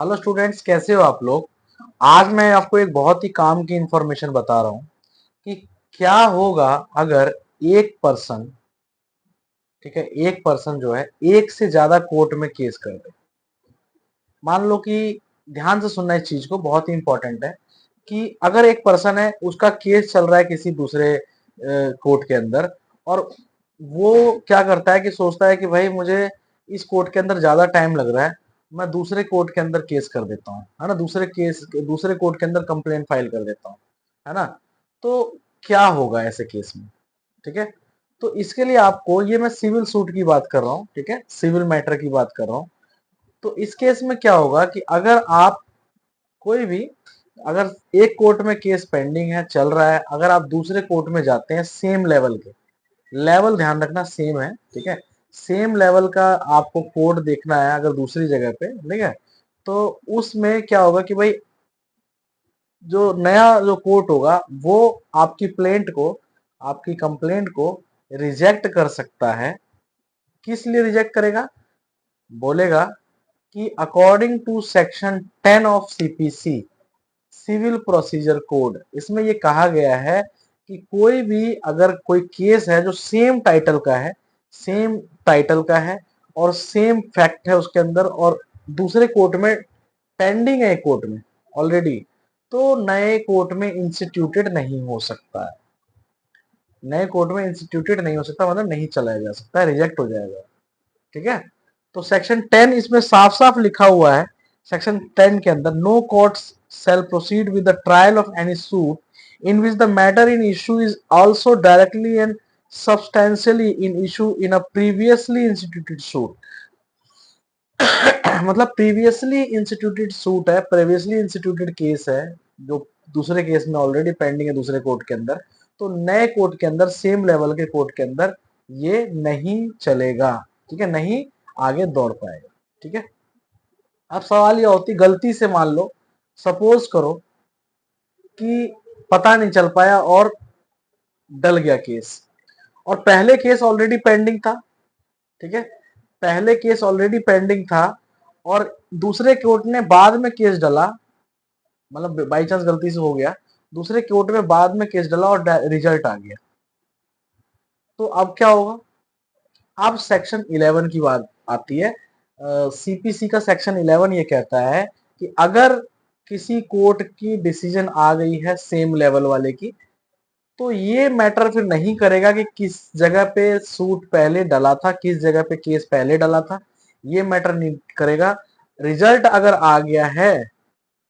Hello students, कैसे हो आप लोग। आज मैं आपको एक बहुत ही काम की इंफॉर्मेशन बता रहा हूँ कि क्या होगा अगर एक पर्सन, ठीक है, एक पर्सन जो है एक से ज्यादा कोर्ट में केस कर दे। मान लो कि, ध्यान से सुनना इस चीज को, बहुत ही इंपॉर्टेंट है कि अगर एक पर्सन है, उसका केस चल रहा है किसी दूसरे कोर्ट के अंदर, और वो क्या करता है कि सोचता है कि भाई मुझे इस कोर्ट के अंदर ज्यादा टाइम लग रहा है, मैं दूसरे कोर्ट के अंदर केस कर देता हूँ, है ना, दूसरे कोर्ट के अंदर कंप्लेंट फाइल कर देता हूँ, है ना। तो क्या होगा ऐसे केस में, ठीक है। तो इसके लिए आपको, ये मैं सिविल सूट की बात कर रहा हूँ, ठीक है, सिविल मैटर की बात कर रहा हूँ। तो इस केस में क्या होगा कि अगर आप कोई भी, अगर एक कोर्ट में केस पेंडिंग है, चल रहा है, अगर आप दूसरे कोर्ट में जाते हैं, सेम लेवल के, लेवल ध्यान रखना सेम है, ठीक है, सेम लेवल का आपको कोर्ट देखना है अगर दूसरी जगह पे, ठीक है। तो उसमें क्या होगा कि भाई जो नया जो कोर्ट होगा वो आपकी प्लेंट को, आपकी कंप्लेंट को रिजेक्ट कर सकता है। किस लिए रिजेक्ट करेगा, बोलेगा कि according to section 10 of CPC, civil procedure code, इसमें ये कहा गया है कि कोई भी अगर कोई केस है जो सेम टाइटल का है, सेम टाइटल का है और सेम फैक्ट है उसके अंदर, और दूसरे कोर्ट में पेंडिंग है, कोर्ट में ऑलरेडी, तो नए कोर्ट में इंस्टीट्यूटेड नहीं हो सकता है। नए कोर्ट में इंस्टीट्यूटेड नहीं हो सकता मतलब नहीं चलाया जा सकता है, रिजेक्ट हो जाएगा, ठीक है। तो सेक्शन 10 इसमें साफ साफ लिखा हुआ है, सेक्शन 10 के अंदर, no courts shall proceed with the trial of any suit in which the matter in issue is also directly and substantially in issue in a previously instituted suit। मतलब प्रीवियसली इंस्टीट्यूटेड सूट है, previously instituted case है, जो दूसरे case में already pending है दूसरे court के अंदर, तो नए कोर्ट के अंदर, सेम लेवल के कोर्ट के अंदर ये नहीं चलेगा, ठीक है, नहीं आगे दौड़ पाएगा, ठीक है। अब सवाल ये होती, गलती से मान लो, सपोज करो कि पता नहीं चल पाया और डल गया केस, और पहले केस ऑलरेडी पेंडिंग था, ठीक है, पहले केस ऑलरेडी पेंडिंग था, और दूसरे कोर्ट ने बाद में केस डाला, मतलब बाई चांस गलती से हो गया, दूसरे कोर्ट में बाद में केस डाला और रिजल्ट आ गया, तो अब क्या होगा। अब सेक्शन 11 की बात आती है। सीपीसी का सेक्शन 11 ये कहता है कि अगर किसी कोर्ट की डिसीजन आ गई है सेम लेवल वाले की, तो ये मैटर फिर नहीं करेगा कि किस जगह पे सूट पहले डला था, किस जगह पे केस पहले डला था, ये मैटर नहीं करेगा। रिजल्ट अगर आ गया है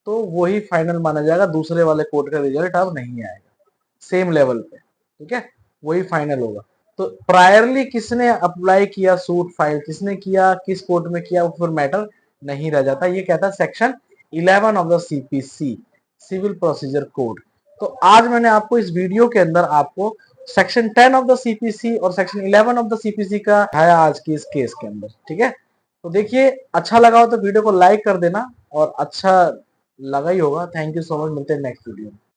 तो वही फाइनल माना जाएगा, दूसरे वाले कोर्ट का रिजल्ट अब नहीं आएगा सेम लेवल पे, ठीक है, वही फाइनल होगा। तो प्रायरली किसने अप्लाई किया, सूट फाइल किसने किया, किस कोर्ट में किया, वो फिर मैटर नहीं रह जाता। ये कहता है section 11 of the CPC, civil procedure code. तो आज मैंने आपको इस वीडियो के अंदर आपको सेक्शन 10 ऑफ द सीपीसी और सेक्शन 11 ऑफ द सीपीसी का है आज की इस केस के अंदर, ठीक है। तो देखिए, अच्छा लगा हो तो वीडियो को लाइक कर देना, और अच्छा लगा ही होगा। थैंक यू सो मच, मिलते हैं नेक्स्ट वीडियो में।